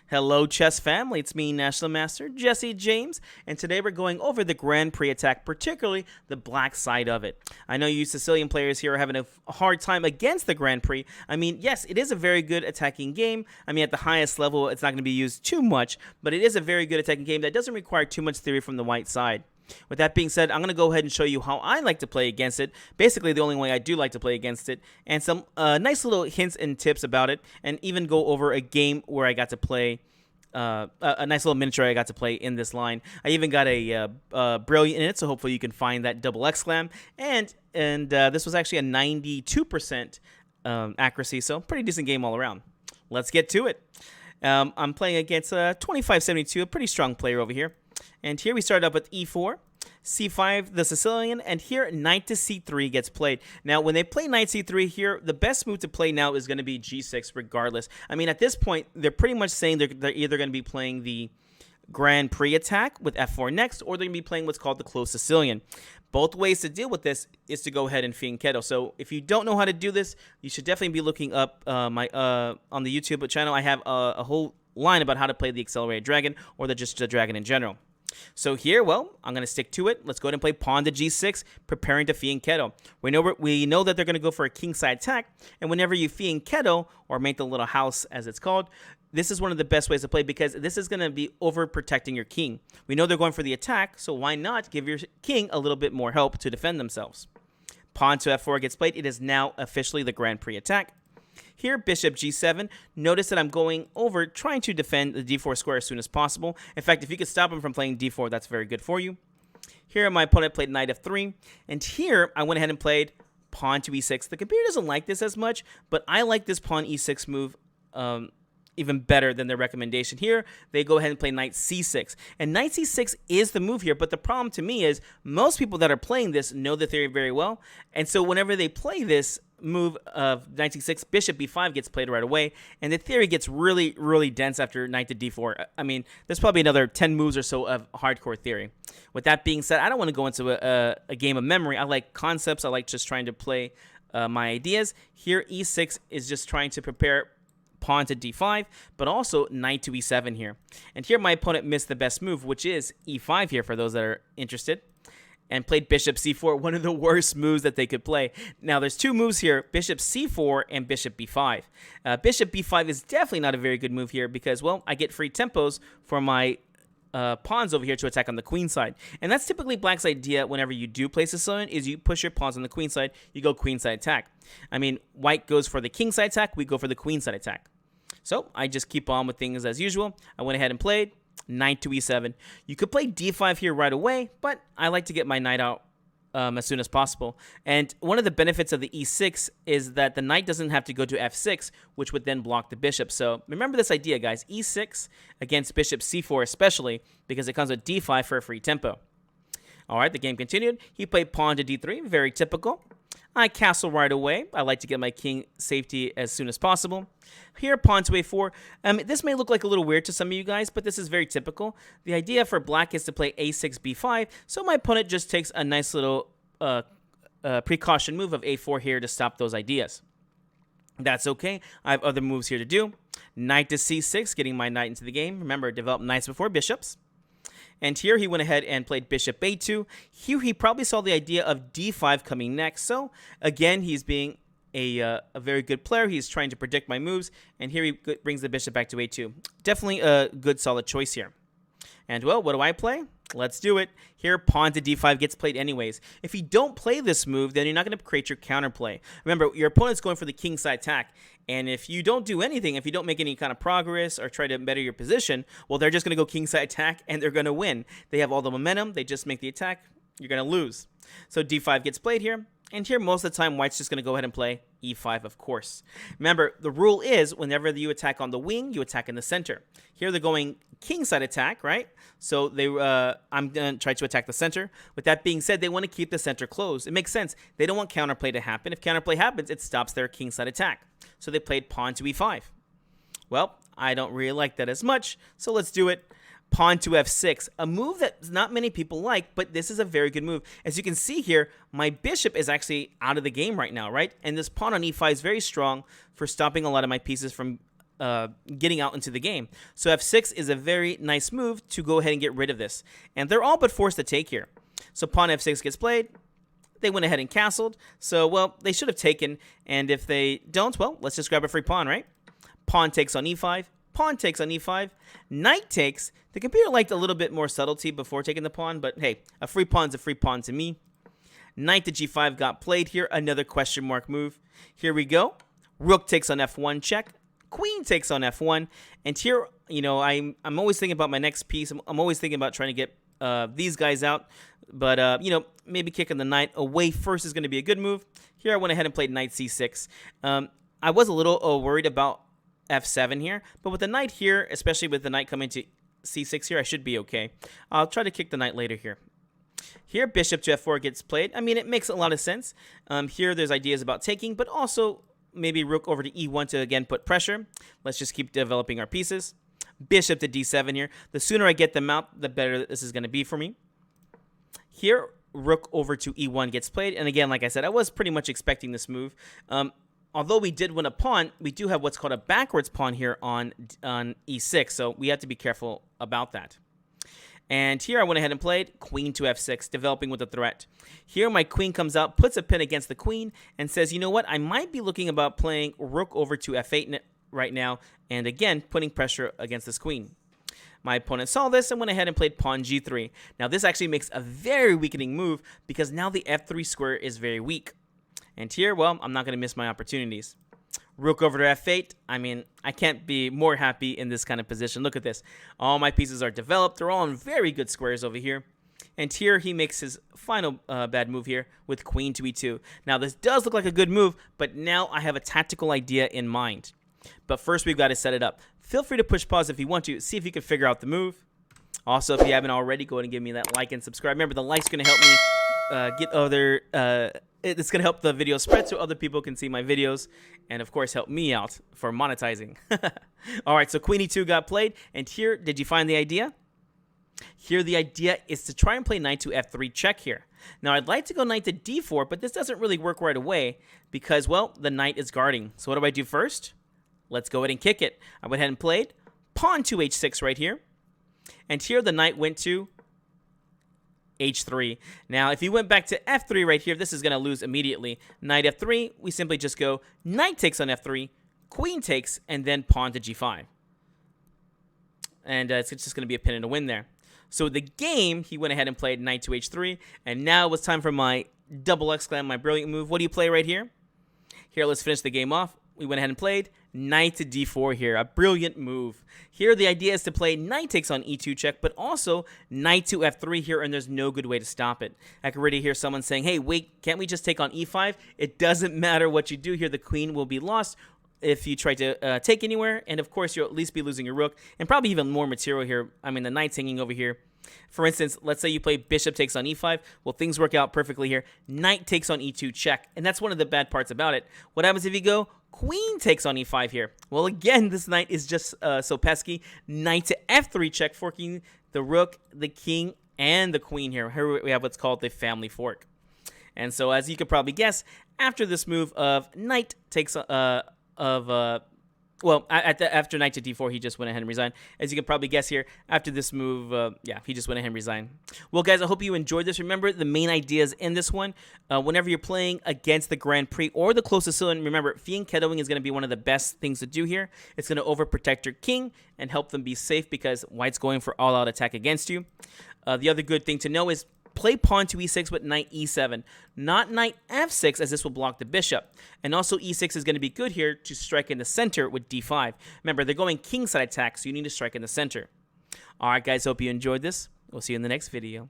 Hello, chess family. It's me, National Master Jesse James, and today we're going over the Grand Prix attack, particularly the black side of it. I know you Sicilian players here are having a hard time against the Grand Prix. I mean, yes, it is a very good attacking game. I mean, at the highest level, it's not going to be used too much, but it is a very good attacking game that doesn't require too much theory from the white side. With that being said, I'm going to go ahead and show you how I like to play against it, basically the only way I do like to play against it, and some nice little hints and tips about it, and even go over a game where I got to play a nice little miniature I got to play in this line. I even got a brilliant in it, so hopefully you can find that double exclam, and this was actually a 92% accuracy, so pretty decent game all around. Let's get to it. I'm playing against 2572, a pretty strong player over here. And here we start up with e4, c5, the Sicilian, and here knight to c3 gets played. Now, when they play knight c3 here, the best move to play now is going to be g6 regardless. I mean, at this point, they're pretty much saying they're either going to be playing the Grand Prix attack with f4 next, or they're going to be playing what's called the closed Sicilian. Both ways to deal with this is to go ahead and fianchetto. So if you don't know how to do this, you should definitely be looking up on the YouTube channel. I have a whole line about how to play the accelerated dragon, or just the dragon in general. So here, well, I'm going to stick to it. Let's go ahead and play pawn to g6, preparing to fianchetto. We know that they're going to go for a kingside attack, and whenever you fianchetto, or make the little house as it's called, this is one of the best ways to play because this is going to be overprotecting your king. We know they're going for the attack, so why not give your king a little bit more help to defend themselves? Pawn to f4 gets played. It is now officially the Grand Prix attack. Here, bishop g7. Notice that I'm going over trying to defend the d4 square as soon as possible. In fact, if you could stop him from playing d4, that's very good for you. Here, my opponent played knight f3. And here, I went ahead and played pawn to e6. The computer doesn't like this as much, but I like this pawn e6 move even better than their recommendation. Here, they go ahead and play knight c6. And knight c6 is the move here, but the problem to me is most people that are playing this know the theory very well. And so whenever they play this move of knight c6, bishop b5 gets played right away, and the theory gets really, really dense after knight to d4. I mean, there's probably another 10 moves or so of hardcore theory. With that being said, I don't want to go into a game of memory. I like concepts. I like just trying to play my ideas. Here, e6 is just trying to prepare pawn to d5, but also knight to e7 here. And here my opponent missed the best move, which is e5 here for those that are interested, and played bishop c4, one of the worst moves that they could play. Now, there's two moves here, bishop c4 and bishop b5. Bishop b5 is definitely not a very good move here because, well, I get free tempos for my pawns over here to attack on the queen side. And that's typically black's idea whenever you do play Sicilian, is you push your pawns on the queen side, you go queen side attack. I mean, white goes for the king side attack, we go for the queen side attack. So I just keep on with things as usual. I went ahead and played knight to e7. You could play d5 here right away, but I like to get my knight out as soon as possible. And one of the benefits of the e6 is that the knight doesn't have to go to f6, which would then block the bishop. So remember this idea, guys. e6 against bishop c4 especially, because it comes with d5 for a free tempo. All right, the game continued. He played pawn to d3, very typical. I castle right away. I like to get my king safety as soon as possible. Here, pawn to a4. This may look like a little weird to some of you guys, but this is very typical. The idea for black is to play a6, b5, so my opponent just takes a nice little precaution move of a4 here to stop those ideas. That's okay. I have other moves here to do. Knight to c6, getting my knight into the game. Remember, develop knights before bishops. And here he went ahead and played bishop a2. Here he probably saw the idea of d5 coming next. So again, he's being a very good player. He's trying to predict my moves. And here he brings the bishop back to a2. Definitely a good solid choice here. And well, what do I play? Let's do it. Here, pawn to d5 gets played anyways. If you don't play this move, then you're not going to create your counterplay. Remember, your opponent's going for the king side attack. And if you don't do anything, if you don't make any kind of progress or try to better your position, well, they're just going to go king side attack and they're going to win. They have all the momentum. They just make the attack. You're going to lose. So d5 gets played here. And here, most of the time, white's just going to go ahead and play e5, of course. Remember, the rule is whenever you attack on the wing, you attack in the center. Here, they're going king side attack, right? So I'm going to try to attack the center. With that being said, they want to keep the center closed. It makes sense. They don't want counterplay to happen. If counterplay happens, it stops their king side attack. So they played pawn to e5. Well, I don't really like that as much, so let's do it. Pawn to f6, a move that not many people like, but this is a very good move. As you can see here, my bishop is actually out of the game right now, right? And this pawn on e5 is very strong for stopping a lot of my pieces from getting out into the game. So f6 is a very nice move to go ahead and get rid of this. And they're all but forced to take here. So pawn f6 gets played. They went ahead and castled. So, well, they should have taken. And if they don't, well, let's just grab a free pawn, right? Pawn takes on e5. Pawn takes on e5. Knight takes. The computer liked a little bit more subtlety before taking the pawn. But, hey, a free pawn's a free pawn to me. Knight to g5 got played here. Another question mark move. Here we go. Rook takes on f1 check. Queen takes on f1. And here, you know, I'm always thinking about my next piece. I'm always thinking about trying to get these guys out. But, you know, maybe kicking the knight away first is going to be a good move. Here I went ahead and played knight c6. I was a little worried about f7 here. But with the knight here, especially with the knight coming to c6 here, I should be okay. I'll try to kick the knight later here. Here, bishop to f4 gets played. I mean, it makes a lot of sense. Here, there's ideas about taking, but also maybe rook over to e1 to, again, put pressure. Let's just keep developing our pieces. Bishop to d7 here. The sooner I get them out, the better this is going to be for me. Here, rook over to e1 gets played. And again, like I said, I was pretty much expecting this move. Although we did win a pawn, we do have what's called a backwards pawn here on e6. So we have to be careful about that. And here I went ahead and played queen to f6, developing with a threat. Here my queen comes out, puts a pin against the queen, and says, you know what, I might be looking about playing rook over to f8 right now, and again, putting pressure against this queen. My opponent saw this and went ahead and played pawn g3. Now this actually makes a very weakening move because now the f3 square is very weak. And here, well, I'm not going to miss my opportunities. Rook over to f8. I mean, I can't be more happy in this kind of position. Look at this. All my pieces are developed. They're all in very good squares over here. And here he makes his final bad move here with queen to e2. Now, this does look like a good move, but now I have a tactical idea in mind. But first, we've got to set it up. Feel free to push pause if you want to. See if you can figure out the move. Also, if you haven't already, go ahead and give me that like and subscribe. Remember, the like's going to help me get other... it's going to help the video spread so other people can see my videos and, of course, help me out for monetizing. All right, so queen e2 got played. And here, did you find the idea? Here, the idea is to try and play knight to f3 check here. Now, I'd like to go knight to d4, but this doesn't really work right away because, well, the knight is guarding. So what do I do first? Let's go ahead and kick it. I went ahead and played pawn to h6 right here. And here, the knight went to h3. Now, if you went back to f3 right here, this is going to lose immediately. Knight f3, we simply just go knight takes on f3, queen takes, and then pawn to g5. And it's just going to be a pin and a win there. So the game, he went ahead and played knight to h3, and now it was time for my double exclam, my brilliant move. What do you play right here? Here, let's finish the game off. We went ahead and played knight to d4 here, a brilliant move. Here, the idea is to play knight takes on e2 check, but also knight to f3 here, and there's no good way to stop it. I can already hear someone saying, hey, wait, can't we just take on e5? It doesn't matter what you do here. The queen will be lost if you try to take anywhere, and of course, you'll at least be losing your rook, and probably even more material here. I mean, the knight's hanging over here. For instance, let's say you play bishop takes on e5. Well, things work out perfectly here. Knight takes on e2 check, and that's one of the bad parts about it. What happens if you go queen takes on e5 here? Well, again, this knight is just so pesky. Knight to f3 check, forking the rook, the king, and the queen here. Here we have what's called the family fork. And so, as you could probably guess, after this move of knight takes after knight to d4, he just went ahead and resigned. As you can probably guess here, after this move, he just went ahead and resigned. Well, guys, I hope you enjoyed this. Remember, the main ideas in this one, whenever you're playing against the Grand Prix or the close Sicilian, remember, fianchettoing is going to be one of the best things to do here. It's going to overprotect your king and help them be safe because white's going for all-out attack against you. The other good thing to know is play pawn to e6 with knight e7, not knight f6, as this will block the bishop. And also e6 is going to be good here to strike in the center with d5. Remember, they're going kingside attack, so you need to strike in the center. All right, guys, hope you enjoyed this. We'll see you in the next video.